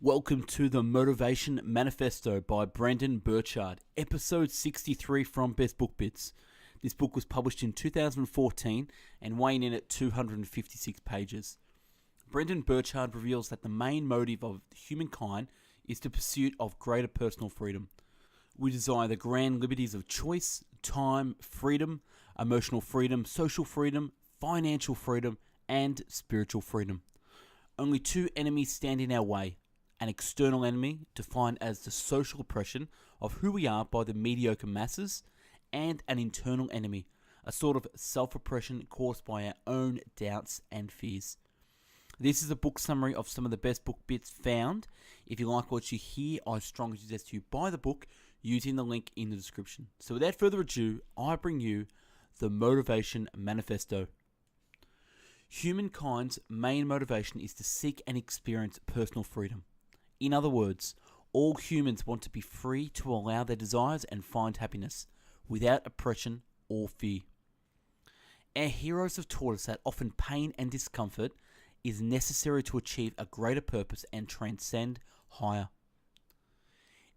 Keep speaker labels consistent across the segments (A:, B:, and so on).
A: Welcome to the Motivation Manifesto by Brendon Burchard, episode 63 from Best Book Bits. This book was published in 2014 and weighing in at 256 pages. Brendon Burchard reveals that the main motive of humankind is the pursuit of greater personal freedom. We desire the grand liberties of choice, time, freedom, emotional freedom, social freedom, financial freedom, and spiritual freedom. Only two enemies stand in our way. An external enemy, defined as the social oppression of who we are by the mediocre masses, and an internal enemy, a sort of self-oppression caused by our own doubts and fears. This is a book summary of some of the best book bits found. If you like what you hear, I strongly suggest you buy the book using the link in the description. So without further ado, I bring you the Motivation Manifesto. Humankind's main motivation is to seek and experience personal freedom. In other words, all humans want to be free to allow their desires and find happiness, without oppression or fear. Our heroes have taught us that often pain and discomfort is necessary to achieve a greater purpose and transcend higher.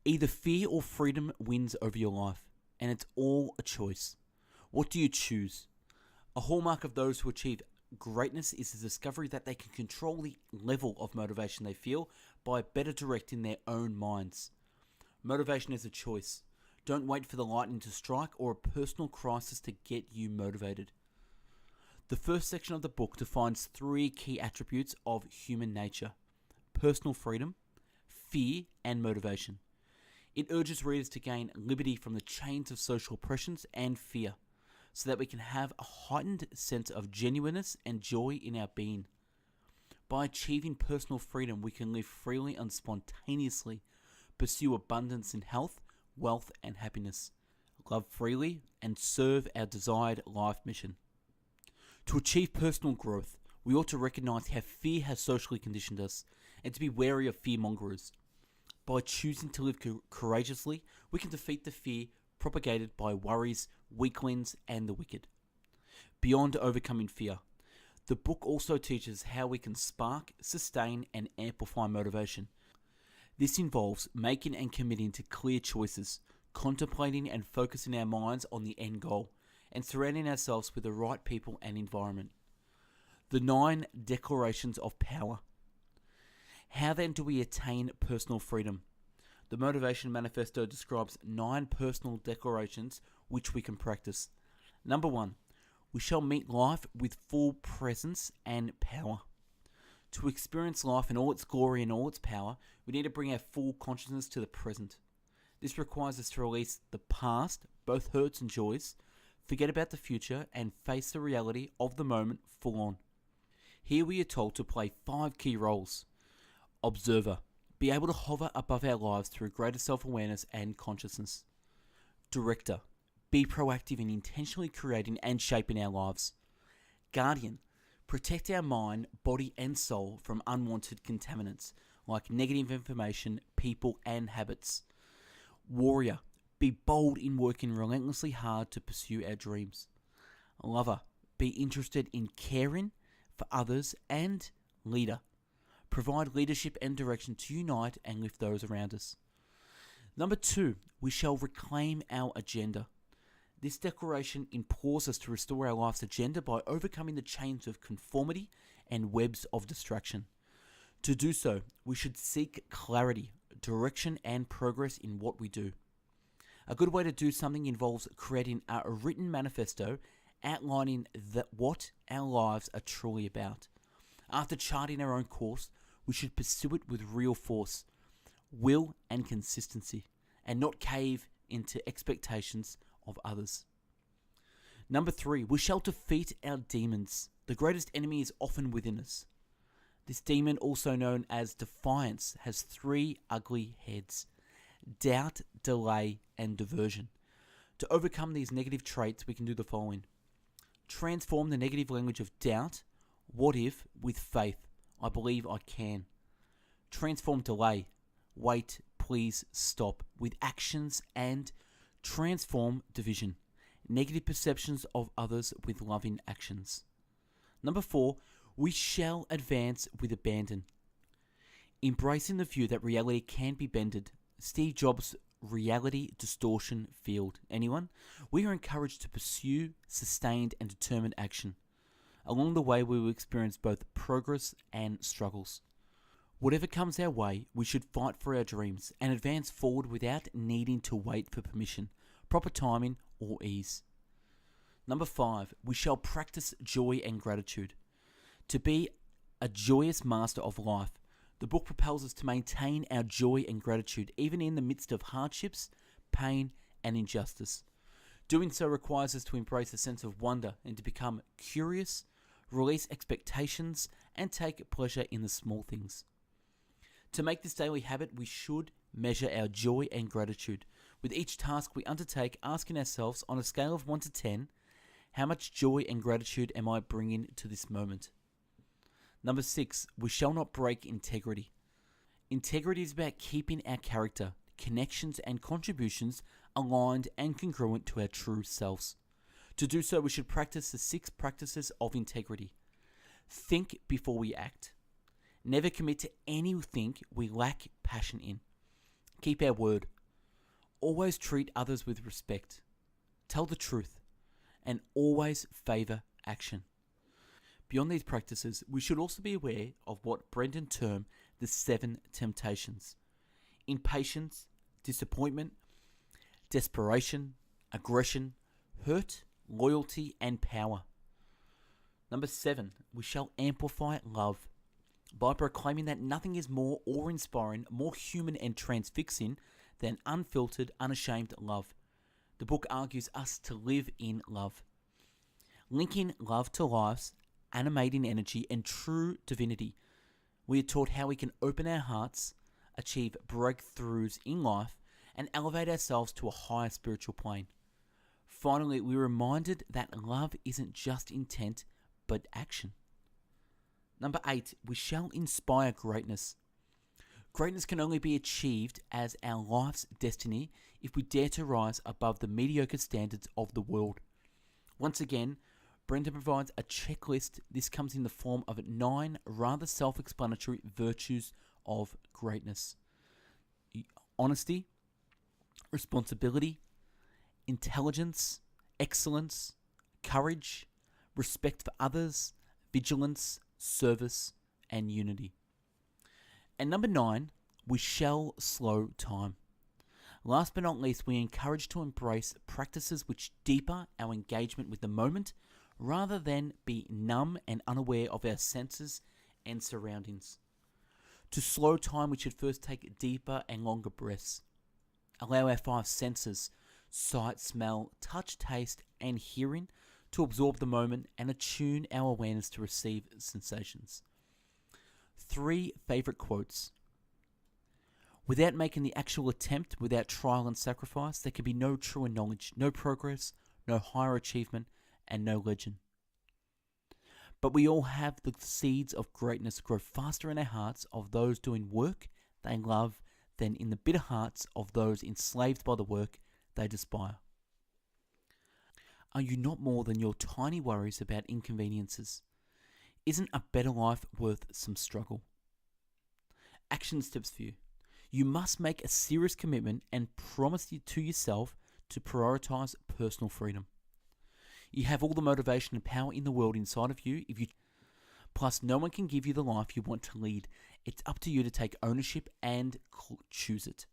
A: Either fear or freedom wins over your life, and it's all a choice. What do you choose? A hallmark of those who achieve greatness is the discovery that they can control the level of motivation they feel by better directing their own minds. Motivation is a choice. Don't wait for the lightning to strike or a personal crisis to get you motivated. The first section of the book defines three key attributes of human nature: personal freedom, fear, and motivation. It urges readers to gain liberty from the chains of social oppressions and fear, so that we can have a heightened sense of genuineness and joy in our being. By achieving personal freedom, we can live freely and spontaneously, pursue abundance in health, wealth, and happiness, love freely, and serve our desired life mission. To achieve personal growth, we ought to recognize how fear has socially conditioned us and to be wary of fearmongers. By choosing to live courageously, we can defeat the fear propagated by worries, weaklings, and the wicked. Beyond overcoming fear, the book also teaches how we can spark, sustain, and amplify motivation. This involves making and committing to clear choices, contemplating and focusing our minds on the end goal, and surrounding ourselves with the right people and environment. The 9 declarations of power. How then do we attain personal freedom? The Motivation Manifesto describes 9 personal declarations which we can practice. Number 1, we shall meet life with full presence and power. To experience life in all its glory and all its power, we need to bring our full consciousness to the present. This requires us to release the past, both hurts and joys, forget about the future, and face the reality of the moment full on. Here we are told to play 5 key roles. Observer. Be able to hover above our lives through greater self-awareness and consciousness. Director. Be proactive in intentionally creating and shaping our lives. Guardian. Protect our mind, body, and soul from unwanted contaminants like negative information, people, and habits. Warrior. Be bold in working relentlessly hard to pursue our dreams. Lover. Be interested in caring for others. And leader. Provide leadership and direction to unite and lift those around us. Number 2, we shall reclaim our agenda. This declaration implores us to restore our life's agenda by overcoming the chains of conformity and webs of distraction. To do so, we should seek clarity, direction, and progress in what we do. A good way to do something involves creating a written manifesto outlining what our lives are truly about. After charting our own course, we should pursue it with real force, will, and consistency, and not cave into expectations of others. Number 3, we shall defeat our demons. The greatest enemy is often within us. This demon, also known as defiance, has 3 ugly heads: doubt, delay, and diversion. To overcome these negative traits, we can do the following. Transform the negative language of doubt, what if, with faith. I believe I can. Transform delay, wait, please stop, with actions. And transform division, negative perceptions of others with loving actions. Number 4, we shall advance with abandon. Embracing the view that reality can be bended. Steve Jobs' reality distortion field. Anyone? We are encouraged to pursue sustained and determined action. Along the way, we will experience both progress and struggles. Whatever comes our way, we should fight for our dreams and advance forward without needing to wait for permission, proper timing, or ease. Number 5, we shall practice joy and gratitude. To be a joyous master of life, the book propels us to maintain our joy and gratitude even in the midst of hardships, pain, and injustice. Doing so requires us to embrace a sense of wonder and to become curious, release expectations, and take pleasure in the small things. To make this daily habit, we should measure our joy and gratitude. With each task we undertake, asking ourselves on a scale of 1 to 10, how much joy and gratitude am I bringing to this moment? Number 6, we shall not break integrity. Integrity is about keeping our character, connections, and contributions aligned and congruent to our true selves. To do so, we should practice the 6 practices of integrity. Think before we act. Never commit to anything we lack passion in. Keep our word. Always treat others with respect. Tell the truth. And always favor action. Beyond these practices, we should also be aware of what Brendan termed the 7 temptations: impatience, disappointment, desperation, aggression, hurt, loyalty, and power. Number 7, we shall amplify love by proclaiming that nothing is more awe-inspiring, more human and transfixing than unfiltered, unashamed love. The book argues us to live in love. Linking love to life's animating energy and true divinity, we are taught how we can open our hearts, achieve breakthroughs in life, and elevate ourselves to a higher spiritual plane. Finally, we're reminded that love isn't just intent, but action. Number 8, we shall inspire greatness. Greatness can only be achieved as our life's destiny if we dare to rise above the mediocre standards of the world. Once again, Brendan provides a checklist. This comes in the form of 9 rather self-explanatory virtues of greatness: honesty, responsibility, intelligence, excellence, courage, respect for others, vigilance, service, and unity. And number 9, we shall slow time. Last but not least, we are encouraged to embrace practices which deepen our engagement with the moment rather than be numb and unaware of our senses and surroundings. To slow time, we should first take deeper and longer breaths. Allow our 5 senses, sight, smell, touch, taste, and hearing, to absorb the moment and attune our awareness to receive sensations. 3 favorite quotes. Without making the actual attempt, without trial and sacrifice, there can be no truer knowledge, no progress, no higher achievement, and no legend. But we all have the seeds of greatness grow faster in our hearts of those doing work they love than in the bitter hearts of those enslaved by the work they despise. Are you not more than your tiny worries about inconveniences? Isn't a better life worth some struggle? Action steps for you. You must make a serious commitment and promise to yourself to prioritize personal freedom. You have all the motivation and power in the world inside of you. Plus, no one can give you the life you want to lead. It's up to you to take ownership and choose it.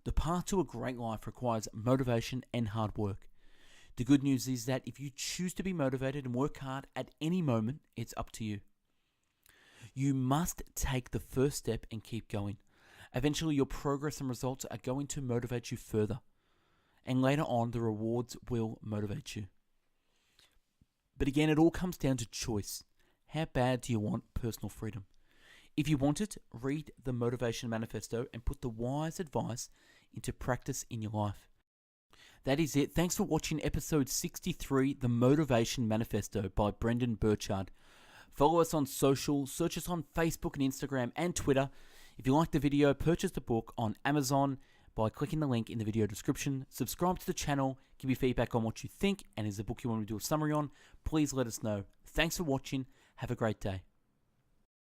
A: The path to a great life requires motivation and hard work. The good news is that if you choose to be motivated and work hard at any moment, it's up to you. You must take the first step and keep going. Eventually, your progress and results are going to motivate you further. And later on, the rewards will motivate you. But again, it all comes down to choice. How bad do you want personal freedom? If you want it, read the Motivation Manifesto and put the wise advice into practice in your life. That is it. Thanks for watching episode 63, The Motivation Manifesto by Brendan Burchard. Follow us on social, search us on Facebook and Instagram and Twitter. If you like the video, purchase the book on Amazon by clicking the link in the video description. Subscribe to the channel, give me feedback on what you think, and is the book you want me to do a summary on, please let us know. Thanks for watching. Have a great day.